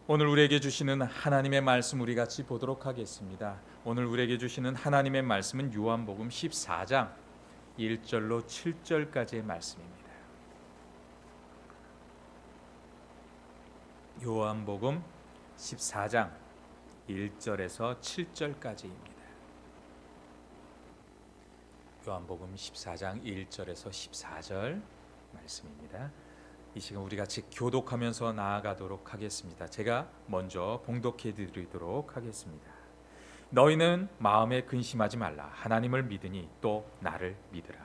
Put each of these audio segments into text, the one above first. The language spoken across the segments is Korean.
오늘 우리에게 주시는 하나님의 말씀 우리 같이 보도록 하겠습니다. 오늘 우리에게 주시는 하나님의 말씀은 요한복음 14장 1절로 7절까지의 말씀입니다. 요한복음 14장 1절에서 7절까지입니다. 요한복음 14장 1절에서 14절 말씀입니다. 이 시간 우리 같이 교독하면서 나아가도록 하겠습니다. 제가 먼저 봉독해 드리도록 하겠습니다. 너희는 마음에 근심하지 말라. 하나님을 믿으니 또 나를 믿으라.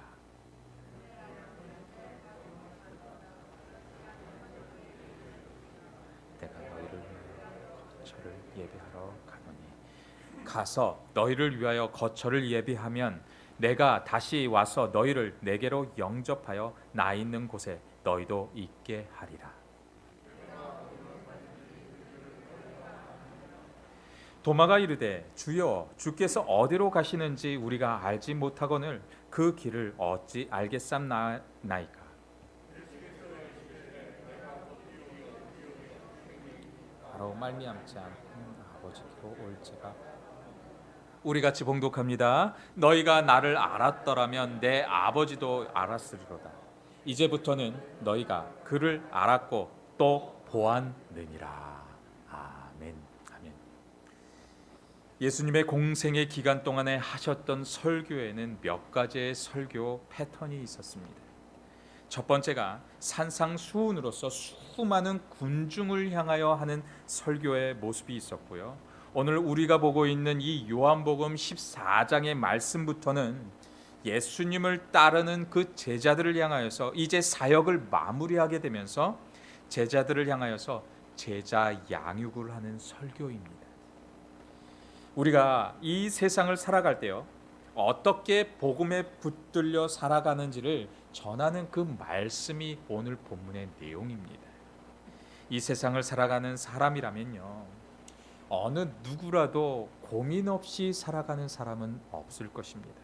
내가 너희를 위하여 거처를 예비하러 가노니 가서 너희를 위하여 거처를 예비하면 내가 다시 와서 너희를 내게로 영접하여 나 있는 곳에 너희도 있게 하리라. 도마가 이르되 주여 주께서 어디로 가시는지 우리가 알지 못하거늘 그 길을 어찌 알겠삼나이까. 바로 말미암지 않는 아버지께로 올지가. 우리 같이 봉독합니다. 너희가 나를 알았더라면 내 아버지도 알았으리로다. 이제부터는 너희가 그를 알았고 또 보았느니라. 아멘. 아멘. 예수님의 공생의 기간 동안에 하셨던 설교에는 몇 가지의 설교 패턴이 있었습니다. 첫 번째가 산상수훈으로서 수많은 군중을 향하여 하는 설교의 모습이 있었고요. 오늘 우리가 보고 있는 이 요한복음 14장의 말씀부터는 예수님을 따르는 그 제자들을 향하여서 이제 사역을 마무리하게 되면서 제자들을 향하여서 제자 양육을 하는 설교입니다. 우리가 이 세상을 살아갈 때요, 어떻게 복음에 붙들려 살아가는지를 전하는 그 말씀이 오늘 본문의 내용입니다. 이 세상을 살아가는 사람이라면요, 어느 누구라도 고민 없이 살아가는 사람은 없을 것입니다.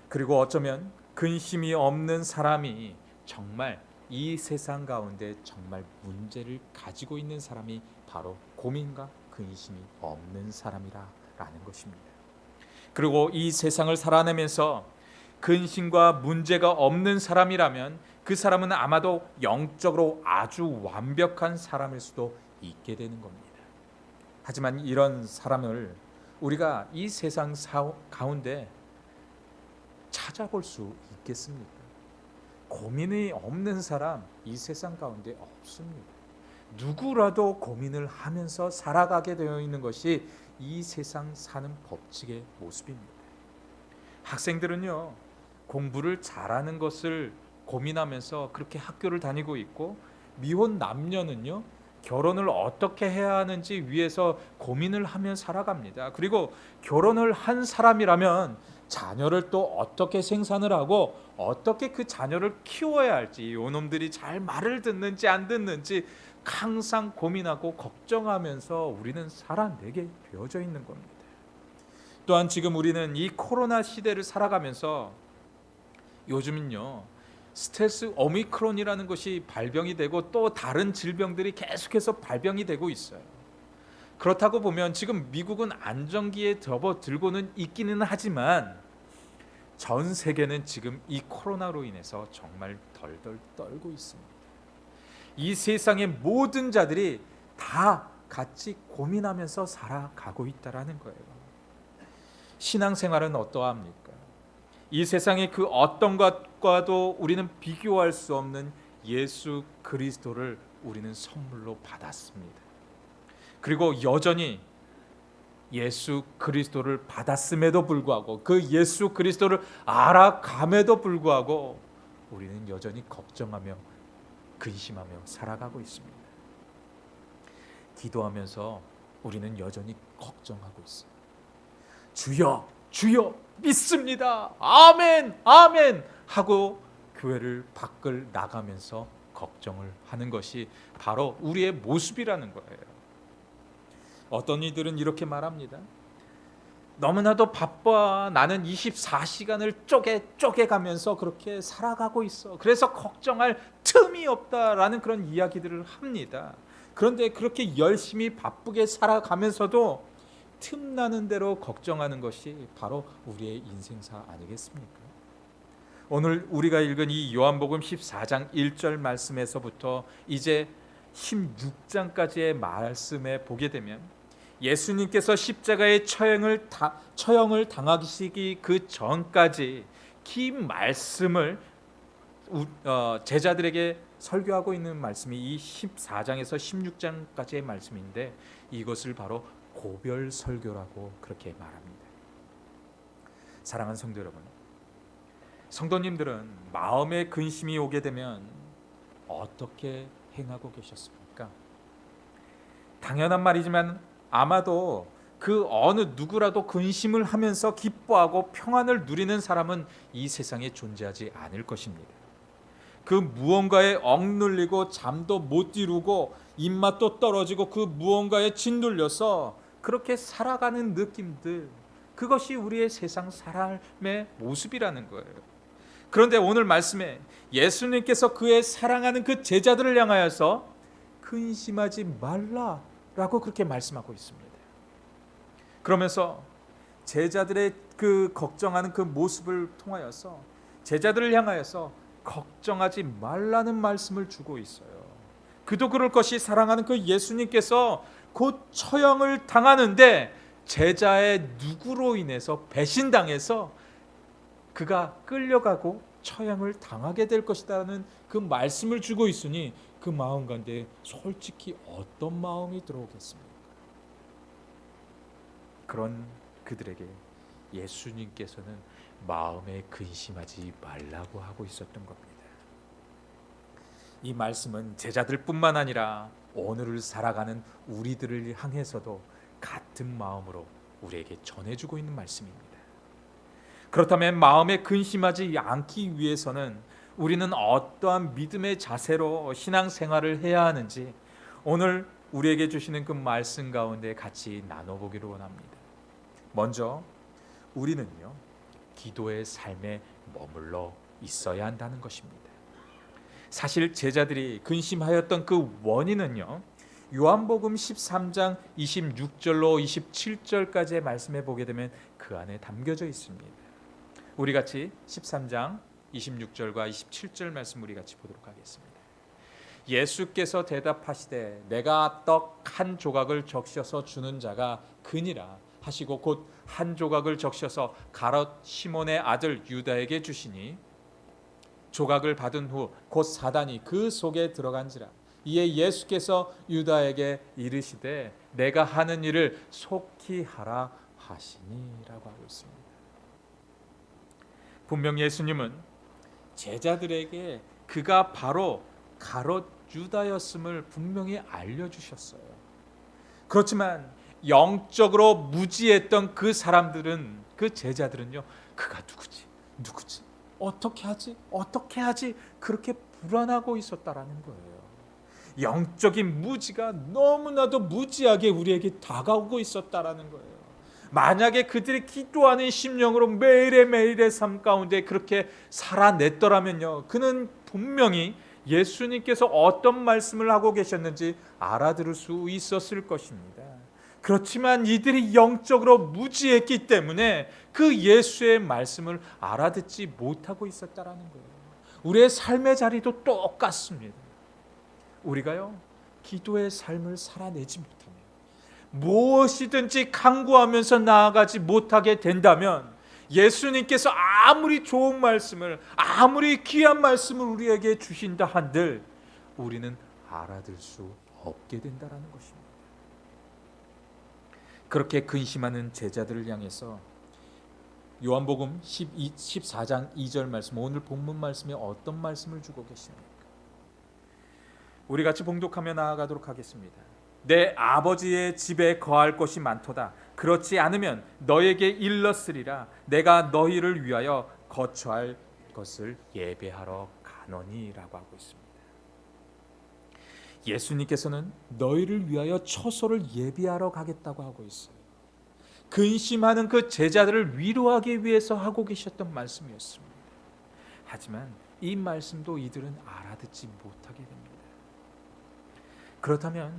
그리고 어쩌면 근심이 없는 사람이 정말 이 세상 가운데 정말 문제를 가지고 있는 사람이 바로 고민과 근심이 없는 사람이라는 것입니다. 그리고 이 세상을 살아내면서 근심과 문제가 없는 사람이라면 그 사람은 아마도 영적으로 아주 완벽한 사람일 수도 있게 되는 겁니다. 하지만 이런 사람을 우리가 이 세상 가운데 찾아볼 수 있겠습니까? 고민이 없는 사람 이 세상 가운데 없습니다. 누구라도 고민을 하면서 살아가게 되어 있는 것이 이 세상 사는 법칙의 모습입니다. 학생들은요, 공부를 잘하는 것을 고민하면서 그렇게 학교를 다니고 있고, 미혼 남녀는요, 결혼을 어떻게 해야 하는지 위해서 고민을 하며 살아갑니다. 그리고 결혼을 한 사람이라면 자녀를 또 어떻게 생산을 하고 어떻게 그 자녀를 키워야 할지, 요놈들이 잘 말을 듣는지 안 듣는지 항상 고민하고 걱정하면서 우리는 살아내게 되어져 있는 겁니다. 또한 지금 우리는 이 코로나 시대를 살아가면서 요즘은요, 스텔스 오미크론이라는 것이 발병이 되고 또 다른 질병들이 계속해서 발병이 되고 있어요. 그렇다고 보면 지금 미국은 안정기에 접어들고는 있기는 하지만 전 세계는 지금 이 코로나로 인해서 정말 덜덜 떨고 있습니다. 이 세상의 모든 자들이 다 같이 고민하면서 살아가고 있다라는 거예요. 신앙생활은 어떠합니까? 이 세상의 그 어떤 것과도 우리는 비교할 수 없는 예수 그리스도를 우리는 선물로 받았습니다. 그리고 여전히 예수 그리스도를 받았음에도 불구하고 그 예수 그리스도를 알아감에도 불구하고 우리는 여전히 걱정하며 근심하며 살아가고 있습니다. 기도하면서 우리는 여전히 걱정하고 있어요. 주여, 주여 믿습니다. 아멘, 아멘 하고 교회를 밖을 나가면서 걱정을 하는 것이 바로 우리의 모습이라는 거예요. 어떤 이들은 이렇게 말합니다. 너무나도 바빠. 나는 24시간을 쪼개가면서 그렇게 살아가고 있어. 그래서 걱정할 틈이 없다라는 그런 이야기들을 합니다. 그런데 그렇게 열심히 바쁘게 살아가면서도 틈나는 대로 걱정하는 것이 바로 우리의 인생사 아니겠습니까? 오늘 우리가 읽은 이 요한복음 14장 1절 말씀에서부터 이제 16장까지의 말씀에 보게 되면 예수님께서 십자가의 처형을 당하시기 그 전까지 긴 말씀을 제자들에게 설교하고 있는 말씀이 이 14장에서 16장까지의 말씀인데, 이것을 바로 고별 설교라고 그렇게 말합니다. 사랑하는 성도 여러분, 성도님들은 마음의 근심이 오게 되면 어떻게 행하고 계셨습니까? 당연한 말이지만 아마도 그 어느 누구라도 근심을 하면서 기뻐하고 평안을 누리는 사람은 이 세상에 존재하지 않을 것입니다. 그 무언가에 억눌리고 잠도 못 이루고 입맛도 떨어지고 그 무언가에 짓눌려서 그렇게 살아가는 느낌들, 그것이 우리의 세상 사람의 모습이라는 거예요. 그런데 오늘 말씀에 예수님께서 그의 사랑하는 그 제자들을 향하여서 근심하지 말라라고 그렇게 말씀하고 있습니다. 그러면서 제자들의 그 걱정하는 그 모습을 통하여서 제자들을 향하여서 걱정하지 말라는 말씀을 주고 있어요. 그도 그럴 것이 사랑하는 그 예수님께서 곧 처형을 당하는데 제자의 누구로 인해서 배신당해서 그가 끌려가고 처형을 당하게 될 것이라는 그 말씀을 주고 있으니 그 마음 가운데 솔직히 어떤 마음이 들어오겠습니까? 그런 그들에게 예수님께서는 마음에 근심하지 말라고 하고 있었던 겁니다. 이 말씀은 제자들뿐만 아니라 오늘을 살아가는 우리들을 향해서도 같은 마음으로 우리에게 전해주고 있는 말씀입니다. 그렇다면 마음에 근심하지 않기 위해서는 우리는 어떠한 믿음의 자세로 신앙생활을 해야 하는지 오늘 우리에게 주시는 그 말씀 가운데 같이 나눠보기를 원합니다. 먼저 우리는요, 기도의 삶에 머물러 있어야 한다는 것입니다. 사실 제자들이 근심하였던 그 원인은요, 요한복음 13장 26절로 27절까지의 말씀에 보게 되면 그 안에 담겨져 있습니다. 우리 같이 13장 26절과 27절 말씀 우리 같이 보도록 하겠습니다. 예수께서 대답하시되 내가 떡 한 조각을 적셔서 주는 자가 그니라 하시고 곧 한 조각을 적셔서 가롯 시몬의 아들 유다에게 주시니 조각을 받은 후 곧 사단이 그 속에 들어간지라. 이에 예수께서 유다에게 이르시되 내가 하는 일을 속히 하라 하시니라고 하고 있습니다. 분명 예수님은 제자들에게 그가 바로 가롯 유다였음을 분명히 알려주셨어요. 그렇지만 영적으로 무지했던 그 사람들은, 그 제자들은요, 그가 누구지? 어떻게 하지? 그렇게 불안하고 있었다라는 거예요. 영적인 무지가 너무나도 무지하게 우리에게 다가오고 있었다라는 거예요. 만약에 그들이 기도하는 심령으로 매일의 삶 가운데 그렇게 살아냈더라면요, 그는 분명히 예수님께서 어떤 말씀을 하고 계셨는지 알아들을 수 있었을 것입니다. 그렇지만 이들이 영적으로 무지했기 때문에 그 예수의 말씀을 알아듣지 못하고 있었다라는 거예요. 우리의 삶의 자리도 똑같습니다. 우리가요, 기도의 삶을 살아내지 못하면, 무엇이든지 강구하면서 나아가지 못하게 된다면 예수님께서 아무리 좋은 말씀을, 아무리 귀한 말씀을 우리에게 주신다 한들 우리는 알아들 수 없게 된다라는 것입니다. 그렇게 근심하는 제자들을 향해서 요한복음 14장 2절 말씀, 오늘 본문 말씀에 어떤 말씀을 주고 계십니까? 우리 같이 봉독하며 나아가도록 하겠습니다. 내 아버지의 집에 거할 곳이 많도다. 그렇지 않으면 너에게 일렀으리라. 내가 너희를 위하여 거처할 것을 예배하러 가노니라고 하고 있습니다. 예수님께서는 너희를 위하여 처소를 예비하러 가겠다고 하고 있어요. 근심하는 그 제자들을 위로하기 위해서 하고 계셨던 말씀이었습니다. 하지만 이 말씀도 이들은 알아듣지 못하게 됩니다. 그렇다면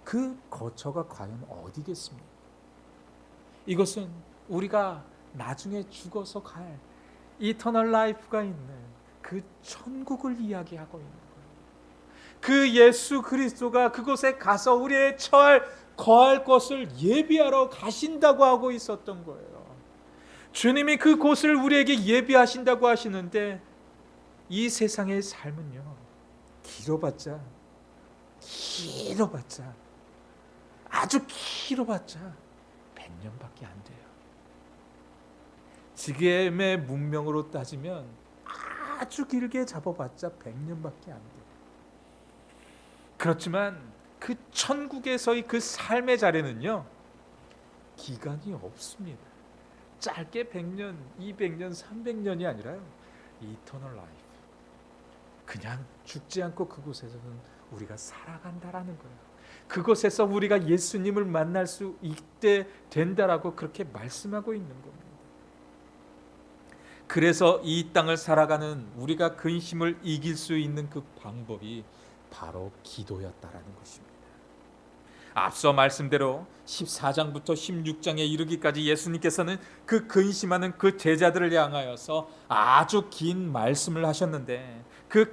그 거처가 과연 어디겠습니까? 이것은 우리가 나중에 죽어서 갈 이터널 라이프가 있는 그 천국을 이야기하고 있는 거예요. 그 예수 그리스도가 그곳에 가서 우리의 거할 것을 예비하러 가신다고 하고 있었던 거예요. 주님이 그곳을 우리에게 예비하신다고 하시는데 이 세상의 삶은요, 길어봤자 아주 길어봤자 100년밖에 안 돼요. 지금의 문명으로 따지면 아주 길게 잡아봤자 100년밖에 안 돼요. 그렇지만 그 천국에서의 그 삶의 자리는요, 기간이 없습니다. 짧게 100년, 200년, 300년이 아니라요, 이터널 라이프. 그냥 죽지 않고 그곳에서는 우리가 살아간다라는 거예요. 그곳에서 우리가 예수님을 만날 수 있게 된다라고 그렇게 말씀하고 있는 겁니다. 그래서 이 땅을 살아가는 우리가 근심을 이길 수 있는 그 방법이 바로 기도였다라는 것입니다. 앞서 말씀대로 14장부터 16장에 이르기까지 예수님께서는 그 근심하는 그 제자들을 향하여서 아주 긴 말씀을 하셨는데 그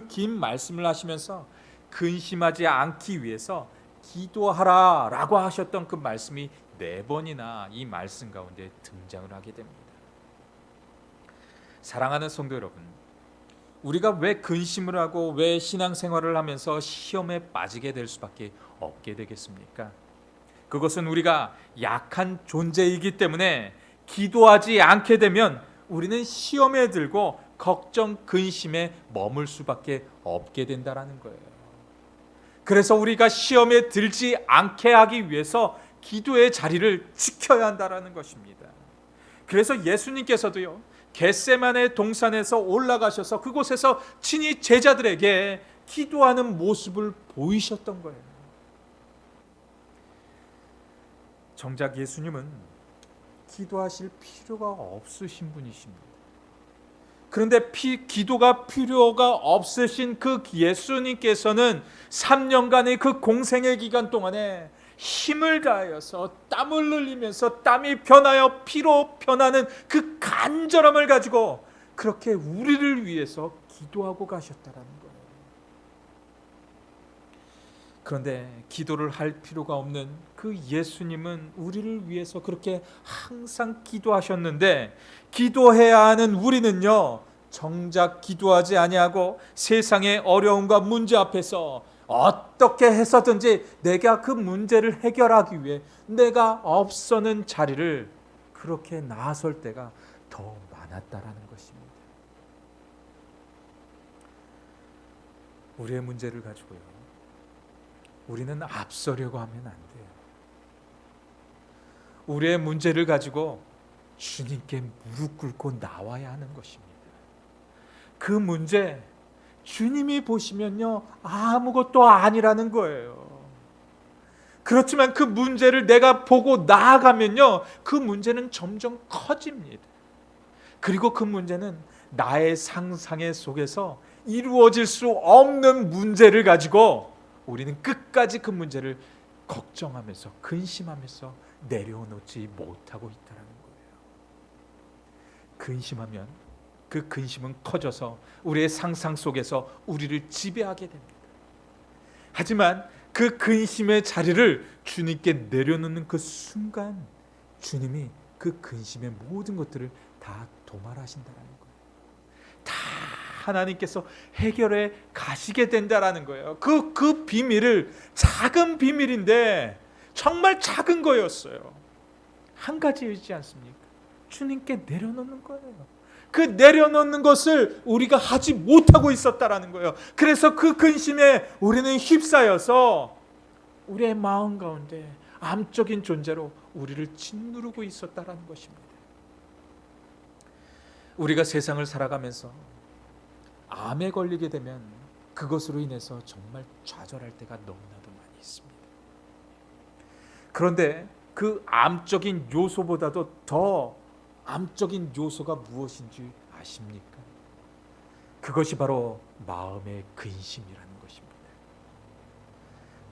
긴 말씀을 하시면서 근심하지 않기 위해서 기도하라라고 하셨던 그 말씀이 4번이나 이 말씀 가운데 등장을 하게 됩니다. 사랑하는 성도 여러분, 우리가 왜 근심을 하고 왜 신앙생활을 하면서 시험에 빠지게 될 수밖에 없게 되겠습니까? 그것은 우리가 약한 존재이기 때문에 기도하지 않게 되면 우리는 시험에 들고 걱정, 근심에 머물 수밖에 없게 된다라는 거예요. 그래서 우리가 시험에 들지 않게 하기 위해서 기도의 자리를 지켜야 한다라는 것입니다. 그래서 예수님께서도요, 겟세마네 동산에서 올라가셔서 그곳에서 친히 제자들에게 기도하는 모습을 보이셨던 거예요. 정작 예수님은 기도하실 필요가 없으신 분이십니다. 그런데 기도가 필요가 없으신 그 예수님께서는 3년간의 그 공생의 기간 동안에 힘을 다하여서 땀을 흘리면서 땀이 변하여 피로 변하는 그 간절함을 가지고 그렇게 우리를 위해서 기도하고 가셨다라는 거예요. 그런데 기도를 할 필요가 없는 그 예수님은 우리를 위해서 그렇게 항상 기도하셨는데 기도해야 하는 우리는요, 정작 기도하지 아니하고 세상의 어려움과 문제 앞에서 어떻게 해서든지 내가 그 문제를 해결하기 위해 내가 앞서는 자리를 그렇게 나설 때가 더 많았다라는 것입니다. 우리의 문제를 가지고요, 우리는 앞서려고 하면 안 돼요. 우리의 문제를 가지고 주님께 무릎 꿇고 나와야 하는 것입니다. 그 문제 주님이 보시면요, 아무것도 아니라는 거예요. 그렇지만 그 문제를 내가 보고 나아가면요, 그 문제는 점점 커집니다. 그리고 그 문제는 나의 상상의 속에서 이루어질 수 없는 문제를 가지고 우리는 끝까지 그 문제를 걱정하면서 근심하면서 내려놓지 못하고 있다는 거예요. 근심하면 그 근심은 커져서 우리의 상상 속에서 우리를 지배하게 됩니다. 하지만 그 근심의 자리를 주님께 내려놓는 그 순간 주님이 그 근심의 모든 것들을 다 도말하신다는 거예요. 다 하나님께서 해결해 가시게 된다라는 거예요. 그 비밀을, 작은 비밀인데 정말 작은 거였어요. 한 가지이지 않습니까? 주님께 내려놓는 거예요. 그 내려놓는 것을 우리가 하지 못하고 있었다라는 거예요. 그래서 그 근심에 우리는 휩싸여서 우리의 마음 가운데 암적인 존재로 우리를 짓누르고 있었다라는 것입니다. 우리가 세상을 살아가면서 암에 걸리게 되면 그것으로 인해서 정말 좌절할 때가 너무나도 많이 있습니다. 그런데 그 암적인 요소보다도 더 암적인 요소가 무엇인지 아십니까? 그것이 바로 마음의 근심이라는 것입니다.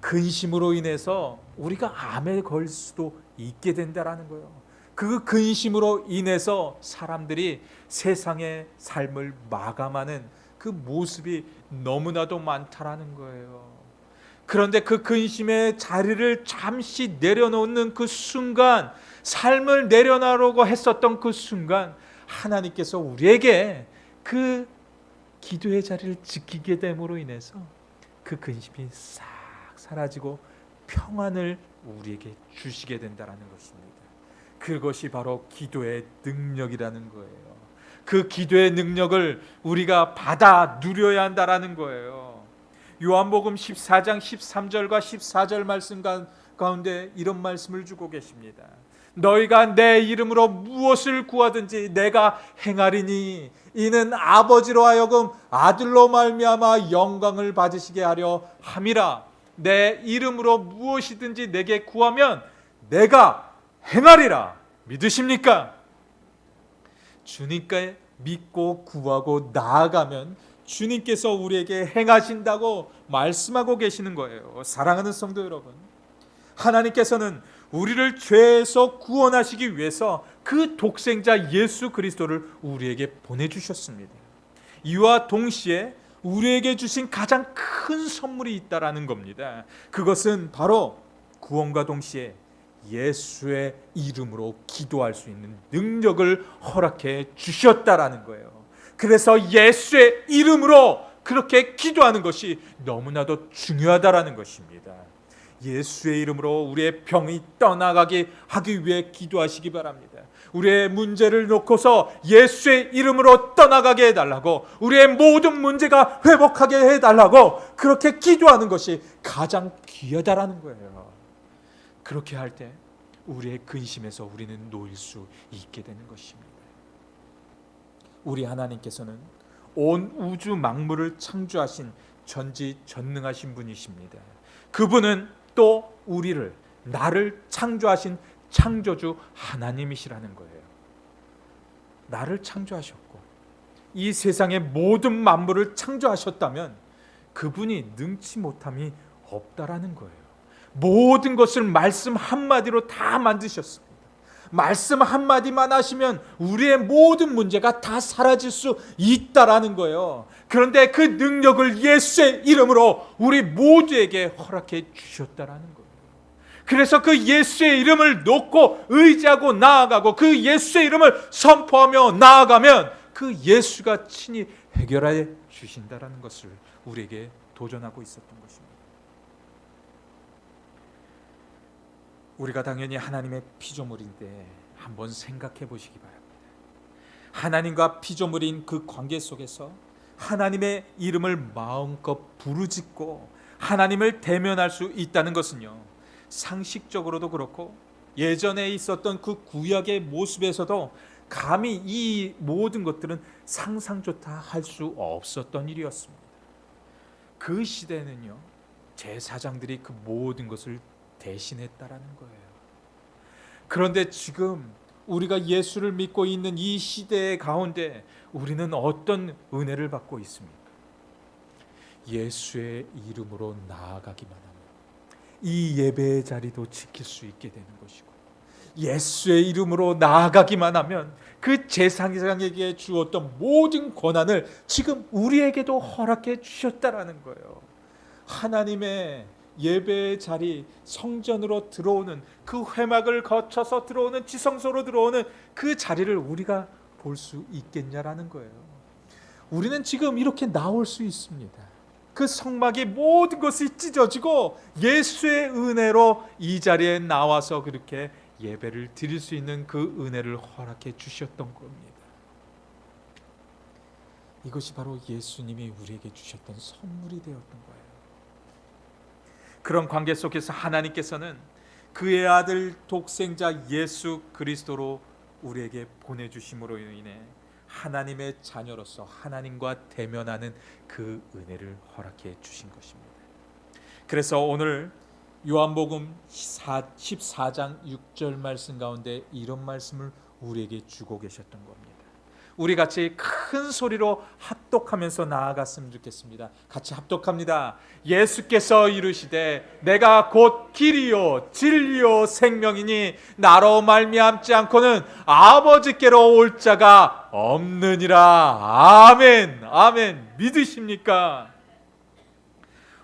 근심으로 인해서 우리가 암에 걸릴 수도 있게 된다라는 거예요. 그 근심으로 인해서 사람들이 세상의 삶을 마감하는 그 모습이 너무나도 많다라는 거예요. 그런데 그 근심의 자리를 잠시 내려놓는 그 순간, 삶을 내려놓으려고 했었던 그 순간, 하나님께서 우리에게 그 기도의 자리를 지키게 됨으로 인해서 그 근심이 싹 사라지고 평안을 우리에게 주시게 된다는 것입니다. 그것이 바로 기도의 능력이라는 거예요. 그 기도의 능력을 우리가 받아 누려야 한다는 거예요. 요한복음 14장 13절과 14절 말씀 가운데 이런 말씀을 주고 계십니다. 너희가 내 이름으로 무엇을 구하든지 내가 행하리니 이는 아버지로 하여금 아들로 말미암아 영광을 받으시게 하려 함이라. 내 이름으로 무엇이든지 내게 구하면 내가 행하리라. 믿으십니까? 주님께 믿고 구하고 나아가면 주님께서 우리에게 행하신다고 말씀하고 계시는 거예요. 사랑하는 성도 여러분, 하나님께서는 우리를 죄에서 구원하시기 위해서 그 독생자 예수 그리스도를 우리에게 보내주셨습니다. 이와 동시에 우리에게 주신 가장 큰 선물이 있다라는 겁니다. 그것은 바로 구원과 동시에 예수의 이름으로 기도할 수 있는 능력을 허락해 주셨다라는 거예요. 그래서 예수의 이름으로 그렇게 기도하는 것이 너무나도 중요하다라는 것입니다. 예수의 이름으로 우리의 병이 떠나가게 하기 위해 기도하시기 바랍니다. 우리의 문제를 놓고서 예수의 이름으로 떠나가게 해달라고, 우리의 모든 문제가 회복하게 해달라고 그렇게 기도하는 것이 가장 귀하다라는 거예요. 그렇게 할 때 우리의 근심에서 우리는 놓일 수 있게 되는 것입니다. 우리 하나님께서는 온 우주 만물을 창조하신 전지전능하신 분이십니다. 그분은 또 우리를, 나를 창조하신 창조주 하나님이시라는 거예요. 나를 창조하셨고 이 세상의 모든 만물을 창조하셨다면 그분이 능치 못함이 없다라는 거예요. 모든 것을 말씀 한마디로 다 만드셨습니다. 말씀 한마디만 하시면 우리의 모든 문제가 다 사라질 수 있다라는 거예요. 그런데 그 능력을 예수의 이름으로 우리 모두에게 허락해 주셨다라는 거예요. 그래서 그 예수의 이름을 놓고 의지하고 나아가고 그 예수의 이름을 선포하며 나아가면 그 예수가 친히 해결해 주신다라는 것을 우리에게 도전하고 있었던 것입니다. 우리가 당연히 하나님의 피조물인데 한번 생각해 보시기 바랍니다. 하나님과 피조물인 그 관계 속에서 하나님의 이름을 마음껏 부르짖고 하나님을 대면할 수 있다는 것은요, 상식적으로도 그렇고 예전에 있었던 그 구약의 모습에서도 감히 이 모든 것들은 상상조차 할 수 없었던 일이었습니다. 그 시대는요, 제사장들이 그 모든 것을 대신했다라는 거예요. 그런데 지금 우리가 예수를 믿고 있는 이 시대의 가운데 우리는 어떤 은혜를 받고 있습니까? 예수의 이름으로 나아가기만 하면 이 예배의 자리도 지킬 수 있게 되는 것이고, 예수의 이름으로 나아가기만 하면 그 제사장에게 주었던 모든 권한을 지금 우리에게도 허락해 주셨다라는 거예요. 하나님의 예배의 자리, 성전으로 들어오는 그 회막을 거쳐서 들어오는 지성소로 들어오는 그 자리를 우리가 볼 수 있겠냐라는 거예요. 우리는 지금 이렇게 나올 수 있습니다. 그 성막이 모든 것이 찢어지고 예수의 은혜로 이 자리에 나와서 그렇게 예배를 드릴 수 있는 그 은혜를 허락해 주셨던 겁니다. 이것이 바로 예수님이 우리에게 주셨던 선물이 되었던 거예요. 그런 관계 속에서 하나님께서는 그의 아들 독생자 예수 그리스도로 우리에게 보내주심으로 인해 하나님의 자녀로서 하나님과 대면하는 그 은혜를 허락해 주신 것입니다. 그래서 오늘 요한복음 14장 6절 말씀 가운데 이런 말씀을 우리에게 주고 계셨던 겁니다. 우리 같이 큰 소리로 합독하면서 나아갔으면 좋겠습니다. 같이 합독합니다. 예수께서 이르시되 내가 곧 길이요 진리요 생명이니 나로 말미암지 않고는 아버지께로 올 자가 없느니라. 아멘. 아멘. 믿으십니까?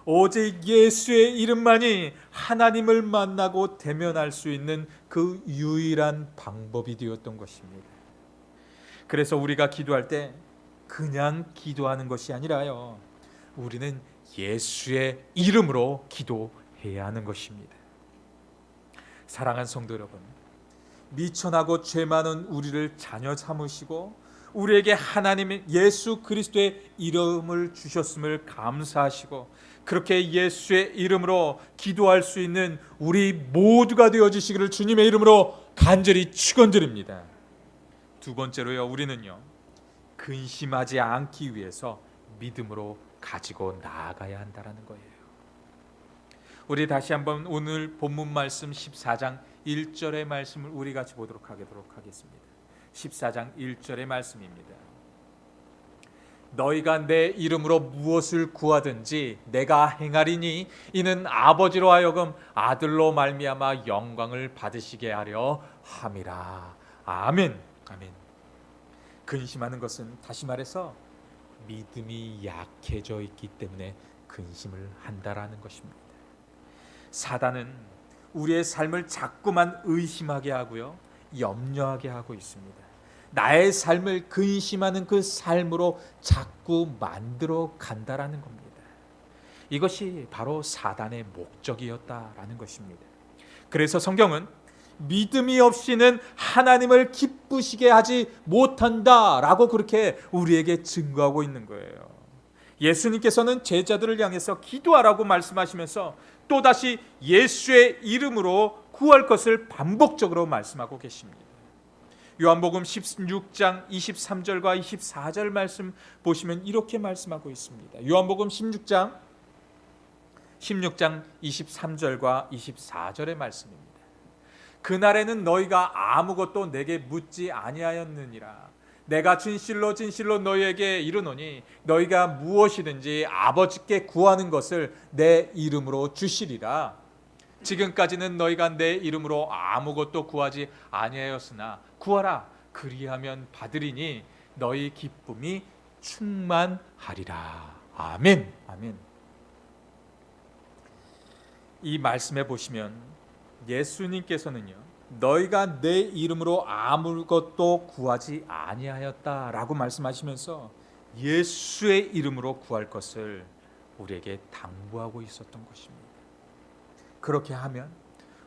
오직 예수의 이름만이 하나님을 만나고 대면할 수 있는 그 유일한 방법이 되었던 것입니다. 그래서 우리가 기도할 때 그냥 기도하는 것이 아니라요, 우리는 예수의 이름으로 기도해야 하는 것입니다. 사랑하는 성도 여러분, 미천하고 죄 많은 우리를 자녀 삼으시고 우리에게 하나님의 예수 그리스도의 이름을 주셨음을 감사하시고 그렇게 예수의 이름으로 기도할 수 있는 우리 모두가 되어주시기를 주님의 이름으로 간절히 축원드립니다. 두 번째로요, 우리는요 근심하지 않기 위해서 믿음으로 가지고 나아가야 한다는 거예요. 우리 다시 한번 오늘 본문 말씀 14장 1절의 말씀을 우리 같이 보도록 하겠습니다. 14장 1절의 말씀입니다. 너희가 내 이름으로 무엇을 구하든지 내가 행하리니 이는 아버지로 하여금 아들로 말미암아 영광을 받으시게 하려 함이라. 아멘. 아멘. 근심하는 것은 다시 말해서 믿음이 약해져 있기 때문에 근심을 한다라는 것입니다. 사단은 우리의 삶을 자꾸만 의심하게 하고요, 염려하게 하고 있습니다. 나의 삶을 근심하는 그 삶으로 자꾸 만들어 간다라는 겁니다. 이것이 바로 사단의 목적이었다라는 것입니다. 그래서 성경은 믿음이 없이는 하나님을 기쁘시게 하지 못한다라고 그렇게 우리에게 증거하고 있는 거예요. 예수님께서는 제자들을 향해서 기도하라고 말씀하시면서 또다시 예수의 이름으로 구할 것을 반복적으로 말씀하고 계십니다. 요한복음 16장 23절과 24절 말씀 보시면 이렇게 말씀하고 있습니다. 요한복음 16장 23절과 24절의 말씀입니다. 그날에는 너희가 아무것도 내게 묻지 아니하였느니라. 내가 진실로 진실로 너희에게 이르노니 너희가 무엇이든지 아버지께 구하는 것을 내 이름으로 주시리라. 지금까지는 너희가 내 이름으로 아무것도 구하지 아니하였으나 구하라, 그리하면 받으리니 너희 기쁨이 충만하리라. 아멘. 아멘. 이 말씀에 보시면 예수님께서는요, 너희가 내 이름으로 아무것도 구하지 아니하였다라고 말씀하시면서 예수의 이름으로 구할 것을 우리에게 당부하고 있었던 것입니다. 그렇게 하면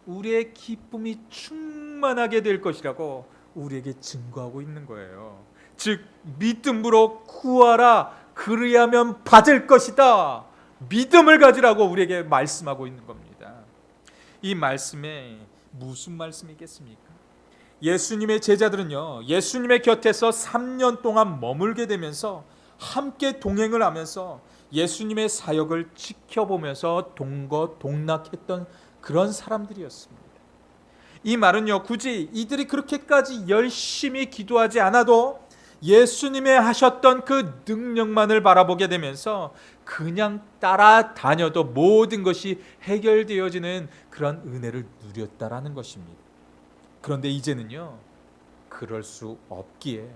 우리의 기쁨이 충만하게 될 것이라고 우리에게 증거하고 있는 거예요. 즉 믿음으로 구하라, 그리하면 받을 것이다. 믿음을 가지라고 우리에게 말씀하고 있는 겁니다. 이 말씀에 무슨 말씀이겠습니까? 예수님의 제자들은요, 예수님의 곁에서 3년 동안 머물게 되면서 함께 동행을 하면서 예수님의 사역을 지켜보면서 동거동락했던 그런 사람들이었습니다. 이 말은요, 굳이 이들이 그렇게까지 열심히 기도하지 않아도 예수님의 하셨던 그 능력만을 바라보게 되면서 그냥 따라다녀도 모든 것이 해결되어지는 그런 은혜를 누렸다라는 것입니다. 그런데 이제는요, 그럴 수 없기에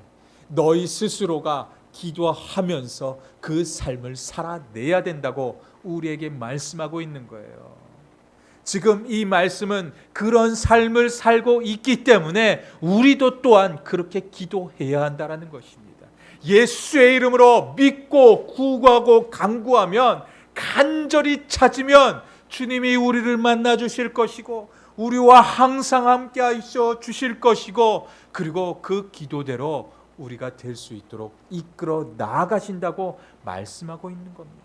너희 스스로가 기도하면서 그 삶을 살아내야 된다고 우리에게 말씀하고 있는 거예요. 지금 이 말씀은 그런 삶을 살고 있기 때문에 우리도 또한 그렇게 기도해야 한다는 것입니다. 예수의 이름으로 믿고 구하고 간구하면, 간절히 찾으면 주님이 우리를 만나 주실 것이고 우리와 항상 함께 하셔 주실 것이고, 그리고 그 기도대로 우리가 될 수 있도록 이끌어 나아가신다고 말씀하고 있는 겁니다.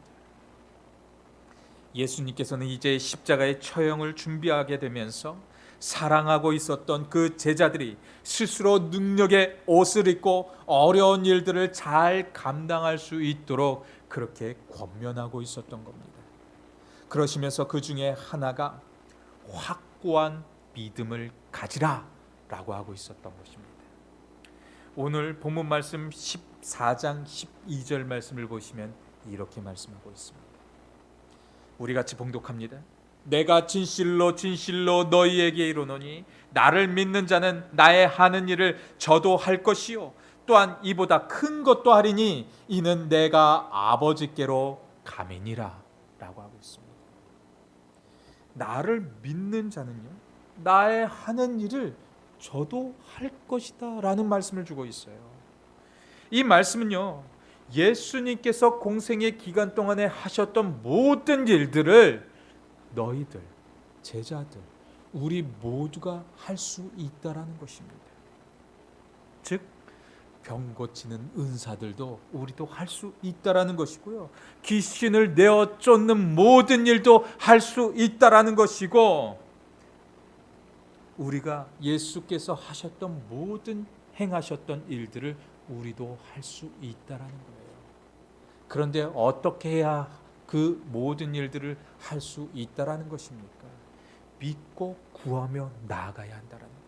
예수님께서는 이제 십자가의 처형을 준비하게 되면서 사랑하고 있었던 그 제자들이 스스로 능력의 옷을 입고 어려운 일들을 잘 감당할 수 있도록 그렇게 권면하고 있었던 겁니다. 그러시면서 그 중에 하나가 확고한 믿음을 가지라 라고 하고 있었던 것입니다. 오늘 본문 말씀 14장 12절 말씀을 보시면 이렇게 말씀하고 있습니다. 우리 같이 봉독합니다. 내가 진실로 진실로 너희에게 이르노니 나를 믿는 자는 나의 하는 일을 저도 할 것이요 또한 이보다 큰 것도 하리니 이는 내가 아버지께로 감이니라 라고 하고 있습니다. 나를 믿는 자는요 나의 하는 일을 저도 할 것이다 라는 말씀을 주고 있어요. 이 말씀은요 예수님께서 공생의 기간 동안에 하셨던 모든 일들을 너희들, 제자들, 우리 모두가 할 수 있다라는 것입니다. 즉 병 고치는 은사들도 우리도 할 수 있다라는 것이고요. 귀신을 내어 쫓는 모든 일도 할 수 있다라는 것이고, 우리가 예수께서 하셨던 모든 행하셨던 일들을 우리도 할 수 있다라는 거예요. 그런데 어떻게 해야 그 모든 일들을 할 수 있다라는 것입니까? 믿고 구하며 나아가야 한다라는 거예요.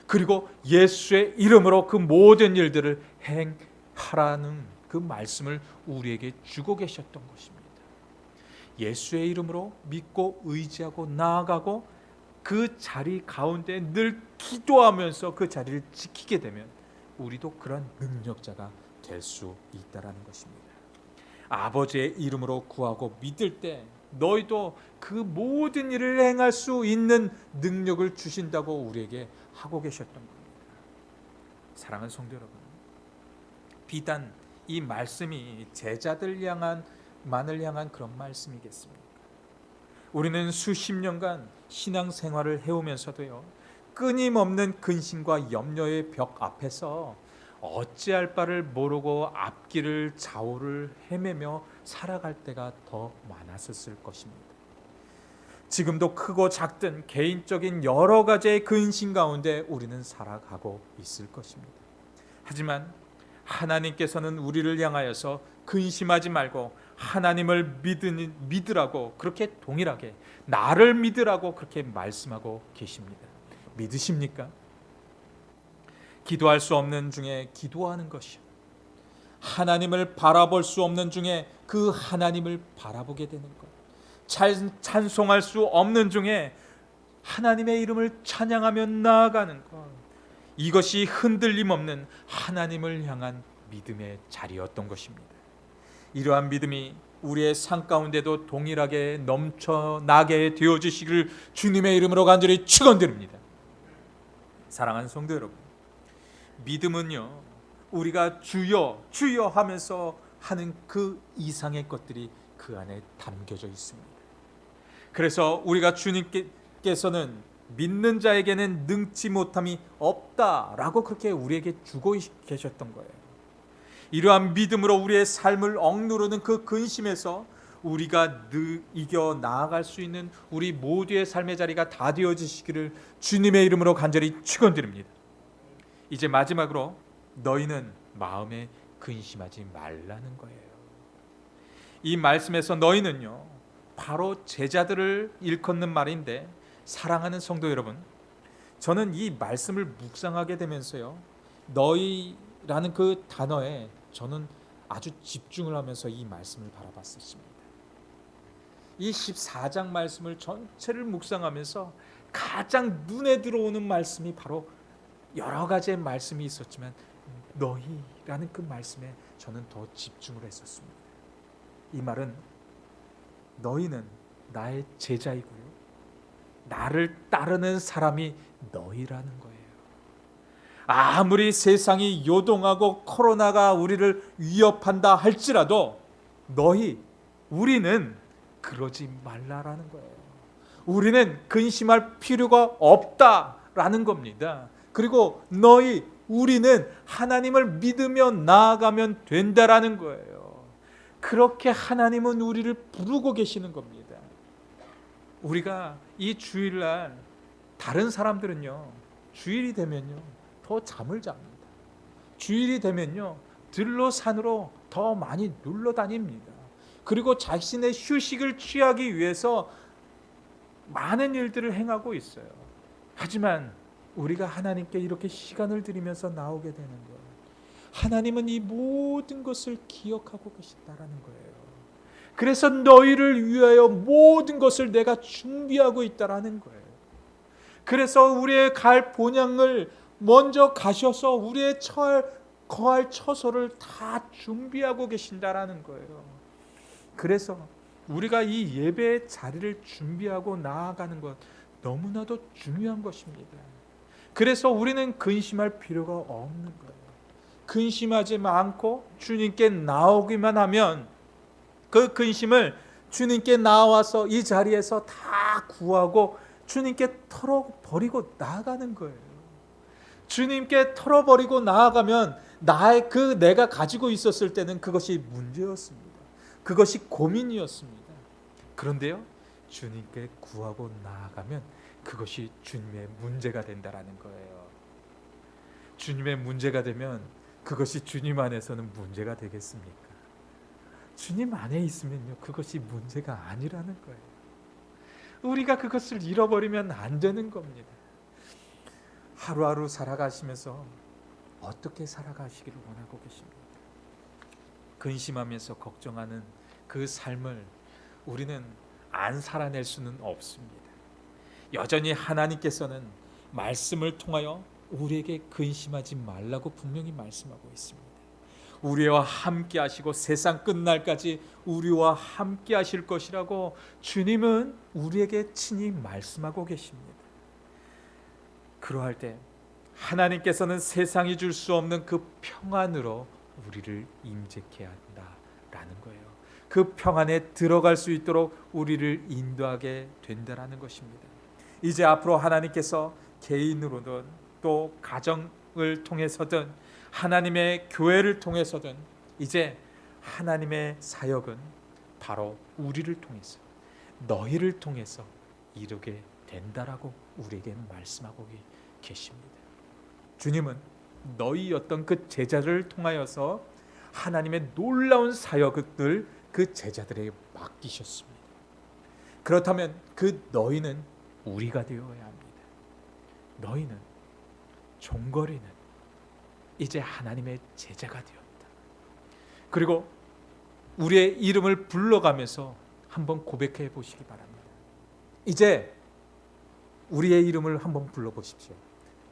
그리고 예수의 이름으로 그 모든 일들을 행하라는 그 말씀을 우리에게 주고 계셨던 것입니다. 예수의 이름으로 믿고 의지하고 나아가고 그 자리 가운데 늘 기도하면서 그 자리를 지키게 되면 우리도 그런 능력자가 될 수 있다라는 것입니다. 아버지의 이름으로 구하고 믿을 때 너희도 그 모든 일을 행할 수 있는 능력을 주신다고 우리에게 하고 계셨던 겁니다. 사랑하는 성도 여러분, 비단 이 말씀이 제자들 만을 향한 그런 말씀이겠습니까? 우리는 수십 년간 신앙생활을 해오면서도요 끊임없는 근심과 염려의 벽 앞에서 어찌할 바를 모르고 앞길을 좌우를 헤매며 살아갈 때가 더 많았었을 것입니다. 지금도 크고 작든 개인적인 여러 가지의 근심 가운데 우리는 살아가고 있을 것입니다. 하지만 하나님께서는 우리를 향하여서 근심하지 말고 하나님을 믿으라고 그렇게 동일하게 나를 믿으라고 그렇게 말씀하고 계십니다. 믿으십니까? 기도할 수 없는 중에 기도하는 것이요, 하나님을 바라볼 수 없는 중에 그 하나님을 바라보게 되는 것, 찬송할 수 없는 중에 하나님의 이름을 찬양하며 나아가는 것, 이것이 흔들림 없는 하나님을 향한 믿음의 자리였던 것입니다. 이러한 믿음이 우리의 삶 가운데도 동일하게 넘쳐나게 되어주시기를 주님의 이름으로 간절히 축원드립니다. 사랑하는 성도 여러분, 믿음은요 우리가 주여 주여 하면서 하는 그 이상의 것들이 그 안에 담겨져 있습니다. 그래서 우리가 주님께서는 믿는 자에게는 능치 못함이 없다라고 그렇게 우리에게 주고 계셨던 거예요. 이러한 믿음으로 우리의 삶을 억누르는 그 근심에서 우리가 이겨 나아갈 수 있는 우리 모두의 삶의 자리가 다 되어지시기를 주님의 이름으로 간절히 축원드립니다. 이제 마지막으로 너희는 마음에 근심하지 말라는 거예요. 이 말씀에서 너희는요 바로 제자들을 일컫는 말인데, 사랑하는 성도 여러분, 저는 이 말씀을 묵상하게 되면서요 너희라는 그 단어에 저는 아주 집중을 하면서 이 말씀을 바라봤었습니다. 이 14장 말씀을 전체를 묵상하면서 가장 눈에 들어오는 말씀이 바로 여러 가지의 말씀이 있었지만 너희라는 그 말씀에 저는 더 집중을 했었습니다. 이 말은 너희는 나의 제자이고요, 나를 따르는 사람이 너희라는 거예요. 아무리 세상이 요동하고 코로나가 우리를 위협한다 할지라도 우리는 그러지 말라라는 거예요. 우리는 근심할 필요가 없다라는 겁니다. 그리고 우리는 하나님을 믿으며 나아가면 된다라는 거예요. 그렇게 하나님은 우리를 부르고 계시는 겁니다. 우리가 이 주일날, 다른 사람들은요 주일이 되면요 더 잠을 잡니다. 주일이 되면요 들로 산으로 더 많이 놀러 다닙니다. 그리고 자신의 휴식을 취하기 위해서 많은 일들을 행하고 있어요. 하지만 우리가 하나님께 이렇게 시간을 들이면서 나오게 되는 거예요. 하나님은 이 모든 것을 기억하고 계신다라는 거예요. 그래서 너희를 위하여 모든 것을 내가 준비하고 있다라는 거예요. 그래서 우리의 갈 본향을 먼저 가셔서 우리의 거할 처소를 다 준비하고 계신다라는 거예요. 그래서 우리가 이 예배의 자리를 준비하고 나아가는 것 너무나도 중요한 것입니다. 그래서 우리는 근심할 필요가 없는 거예요. 근심하지 않고 주님께 나오기만 하면 그 근심을 주님께 나와서 이 자리에서 다 구하고 주님께 털어버리고 나아가는 거예요. 주님께 털어버리고 나아가면 내가 가지고 있었을 때는 그것이 문제였습니다. 그것이 고민이었습니다. 그런데요, 주님께 구하고 나아가면 그것이 주님의 문제가 된다라는 거예요. 주님의 문제가 되면 그것이 주님 안에서는 문제가 되겠습니까? 주님 안에 있으면요, 그것이 문제가 아니라는 거예요. 우리가 그것을 잃어버리면 안 되는 겁니다. 하루하루 살아가시면서 어떻게 살아가시기를 원하고 계십니까? 근심하면서 걱정하는 그 삶을 우리는 안 살아낼 수는 없습니다. 여전히 하나님께서는 말씀을 통하여 우리에게 근심하지 말라고 분명히 말씀하고 있습니다. 우리와 함께 하시고 세상 끝날까지 우리와 함께 하실 것이라고 주님은 우리에게 친히 말씀하고 계십니다. 그러할 때 하나님께서는 세상이 줄 수 없는 그 평안으로 우리를 임재케 한다라는 거예요. 그 평안에 들어갈 수 있도록 우리를 인도하게 된다라는 것입니다. 이제 앞으로 하나님께서 개인으로든 또 가정을 통해서든 하나님의 교회를 통해서든 이제 하나님의 사역은 바로 우리를 통해서 너희를 통해서 이루게 된다라고 우리에게 말씀하고 계십니다. 주님은 너희였던 그 제자를 통하여서 하나님의 놀라운 사역을 그 제자들에게 맡기셨습니다. 그렇다면 그 너희는 우리가 되어야 합니다. 너희는 종거리는 이제 하나님의 제자가 되었다. 그리고 우리의 이름을 불러가면서 한번 고백해 보시기 바랍니다. 이제 우리의 이름을 한번 불러보십시오.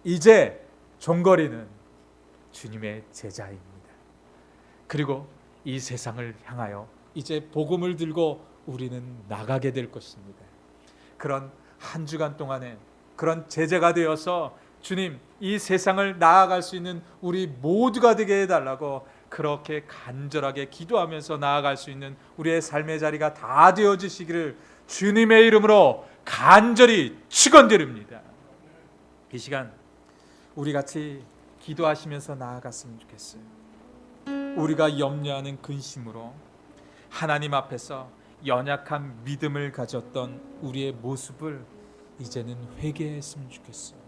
이제 종거리는 주님의 제자입니다. 그리고 이 세상을 향하여 이제 복음을 들고 우리는 나가게 될 것입니다. 그런 한 주간 동안에 그런 제자가 되어서 주님, 이 세상을 나아갈 수 있는 우리 모두가 되게 해달라고 그렇게 간절하게 기도하면서 나아갈 수 있는 우리의 삶의 자리가 다 되어지시기를 주님의 이름으로 간절히 축원드립니다. 이 시간 우리 같이 기도하시면서 나아갔으면 좋겠어요. 우리가 염려하는 근심으로 하나님 앞에서 연약한 믿음을 가졌던 우리의 모습을 이제는 회개했으면 좋겠어요.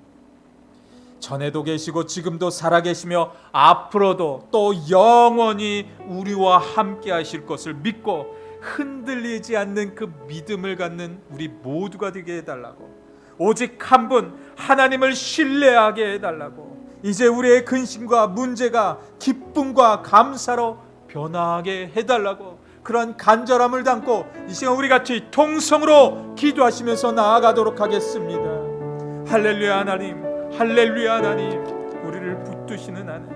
전에도 계시고 지금도 살아계시며 앞으로도 또 영원히 우리와 함께 하실 것을 믿고 흔들리지 않는 그 믿음을 갖는 우리 모두가 되게 해달라고, 오직 한 분 하나님을 신뢰하게 해달라고, 이제 우리의 근심과 문제가 기쁨과 감사로 변화하게 해달라고 그런 간절함을 담고 이 시간 우리 같이 통성으로 기도하시면서 나아가도록 하겠습니다. 할렐루야 하나님, 할렐루야 하나님, 우리를 붙드시는 하나님,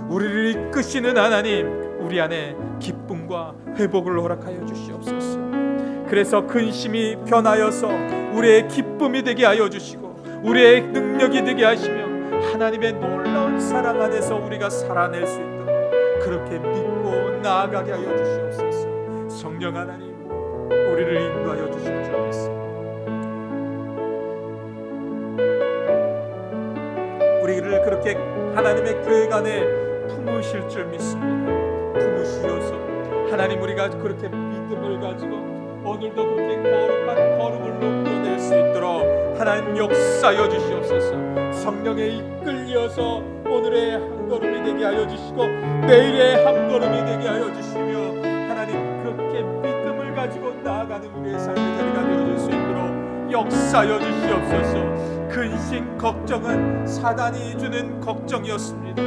우리를 이끄시는 하나님, 우리 안에 기쁨과 회복을 허락하여 주시옵소서. 그래서 근심이 변하여서 우리의 기쁨이 되게 하여 주시고 우리의 능력이 되게 하시며 하나님의 놀라운 사랑 안에서 우리가 살아낼 수 있도록 그렇게 믿고 나아가게 하여 주시옵소서. 성령 하나님, 우리를 인도하여 주실 줄 믿습니다. 우리를 그렇게 하나님의 계획 안에 품으실 줄 믿습니다. 품으시어서 하나님, 우리가 그렇게 믿음을 가지고 오늘도 그렇게 거룩한 걸음을 높여낼 수 있도록 하나님 역사여 주시옵소서. 성령에 이끌려서 오늘의 한 걸음이 되게 하여 주시고 내일의 한 걸음이 되게 하여 주시며 하나님, 그렇게 믿음을 가지고 나아가는 우리의 삶의 자리가 되어질 수 있도록 역사여 주시옵소서. 그 근심 걱정은 사단이 주는 걱정이었습니다.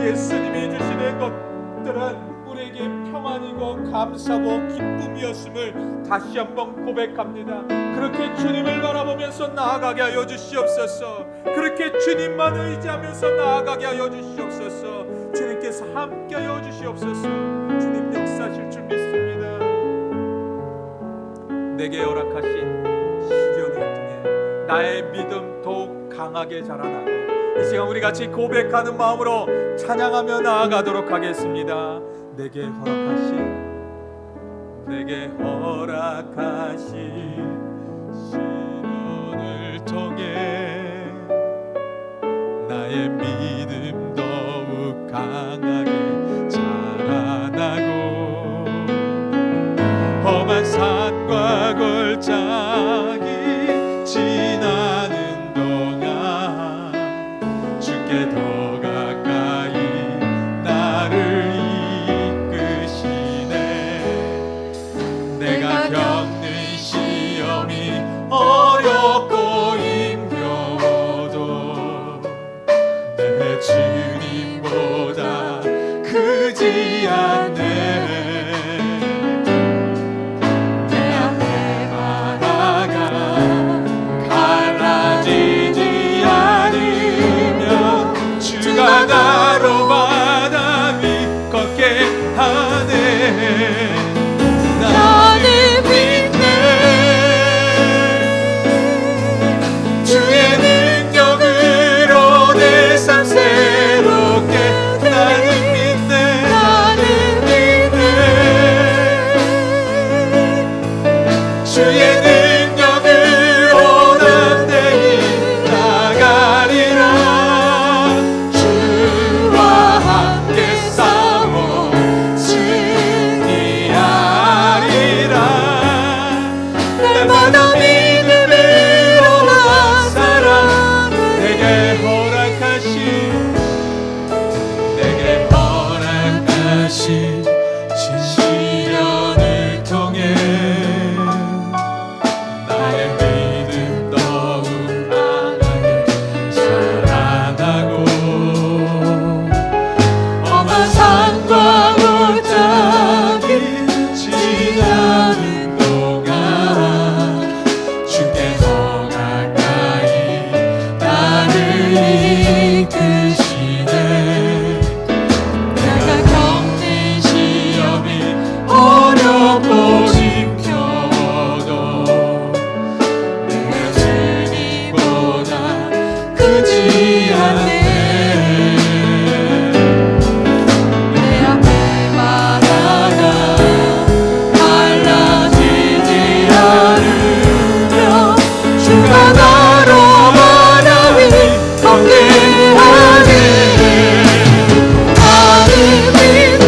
예수님이 주시는 것들은 우리에게 평안이고 감사고 기쁨이었음을 다시 한번 고백합니다. 그렇게 주님을 바라보면서 나아가게 하여 주시옵소서. 그렇게 주님만 의지하면서 나아가게 하여 주시옵소서. 주님께서 함께 하여 주시옵소서. 주님 역사하실 줄 믿습니다. 내게 허락하신 시련을 통해 나의 믿음 더욱 강하게 자라나고 이 시간 우리 같이 고백하는 마음으로 찬양하며 나아가도록 하겠습니다. 내게 허락하신 시련을 통해 나의 믿음 더욱 강하게 자라나고 험한 산과 골짜기 지나는 동안 주께 더 가까이 나를 이끄시네. 내가 겪는 시험이 어렵고 힘겨워도 내 주님보다 크지 않네. 나로 바다 위 걷게 하네. 나는 믿네. 주의 능력으로 내 삶 새롭게. 나는 믿네. 주의 능력으로 담대히 나가리라. 시련을 통해 나의 믿음 더욱 강하게 자라나고 험한 산과 골짜기 지나는 동안 주께 더 가까이 나를 이끄시네. 어렵고 힘겨워도 내가 주님보다 크지 않네. 내 앞에 바다가 갈라지지 않으며 주가 나로 바다 위 걷게 하네. 나는 믿네.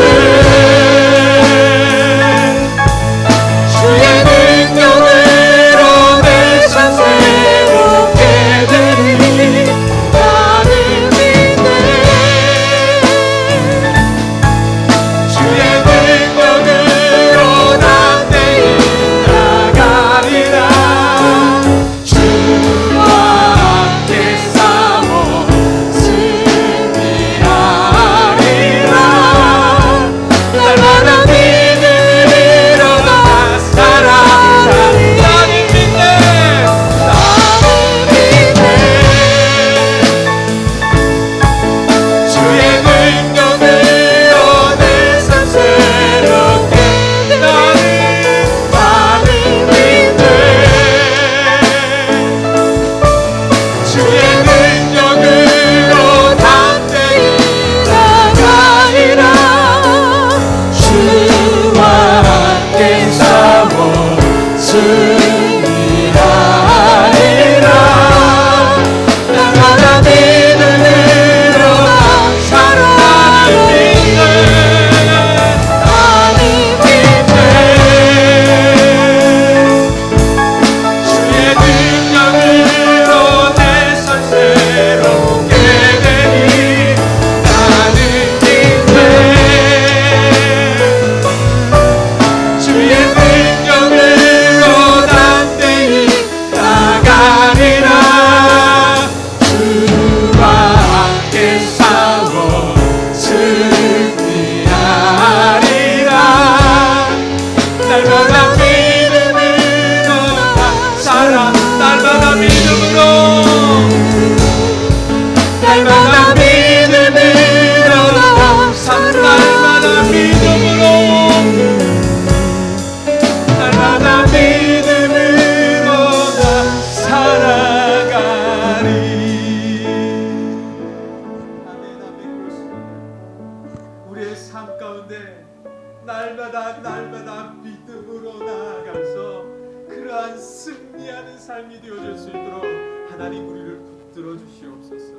붙들어 주시옵소서.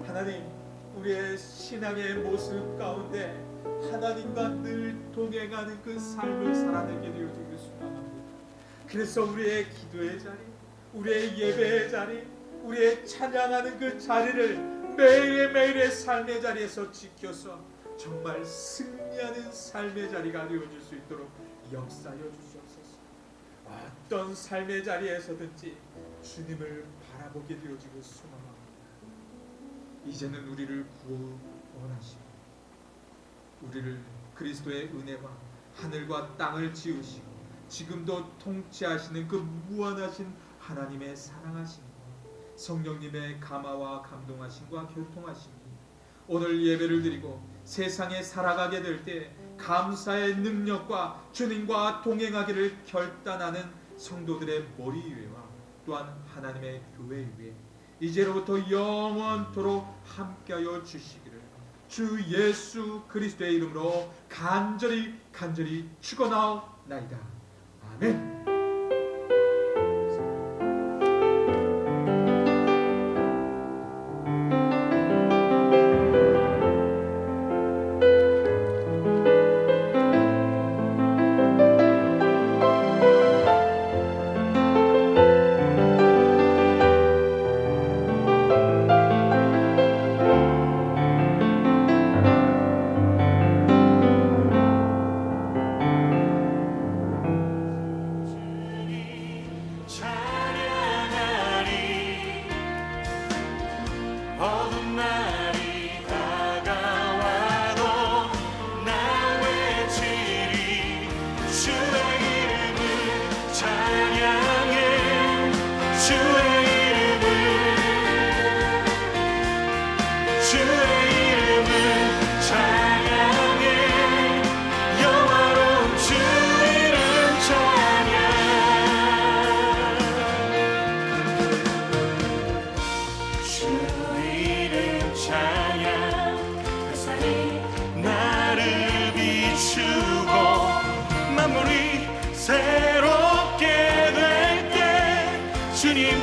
하나님, 우리의 신앙의 모습 가운데 하나님과 늘 동행하는 그 삶을 살아내게 되어주길 소망합니다. 그래서 우리의 기도의 자리, 우리의 예배의 자리, 우리의 찬양하는 그 자리를 매일매일의 삶의 자리에서 지켜서 정말 승리하는 삶의 자리가 되어줄 수 있도록 역사하여 주시옵소서. 어떤 삶의 자리에서든지 주님을 바라보게 되어지고 소망합니다. 이제는 우리를 구원하시고 우리를 그리스도의 은혜와 하늘과 땅을 지으시고 지금도 통치하시는 그 무한하신 하나님의 사랑하심과 성령님의 감화와 감동하심과 교통하심이 오늘 예배를 드리고 세상에 살아가게 될 때 감사의 능력과 주님과 동행하기를 결단하는 성도들의 머리 위에와 또한 하나님의 교회 위에 이제로부터 영원토록 함께하여 주시기를 주 예수 그리스도의 이름으로 간절히 축원하옵나이다. 아멘.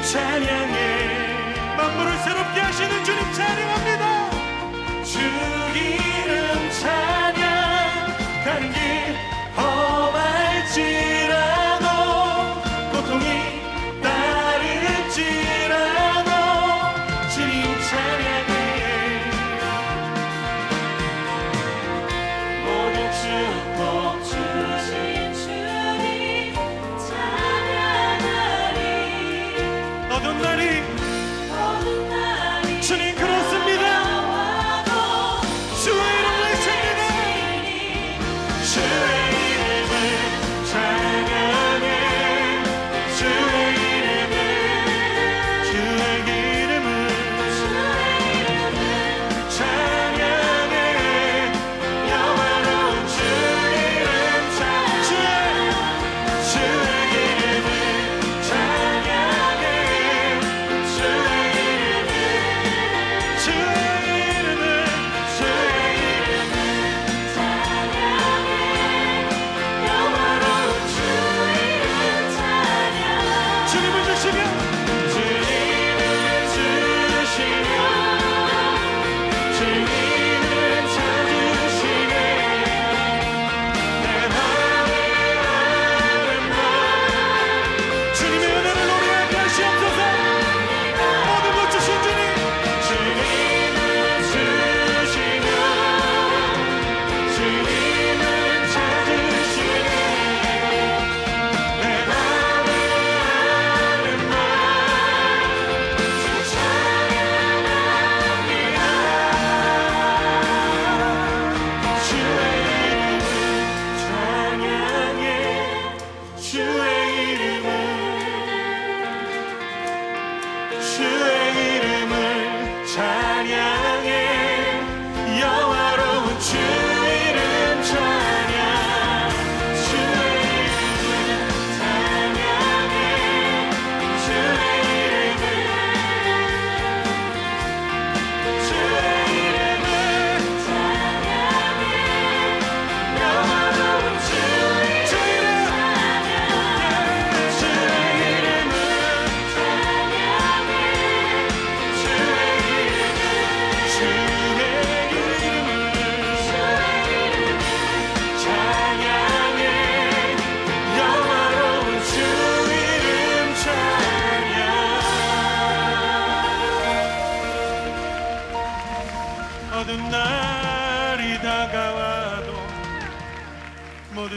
찬양해 만물을 새롭게 하시는 주님 찬양합니다. 주 이름 찬양하는 길 험할지라도 고통이 따를지라도 주님 찬양해 모든 축복 주신 주님 찬양하리 어떤 날이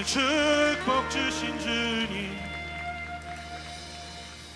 축복 주신 주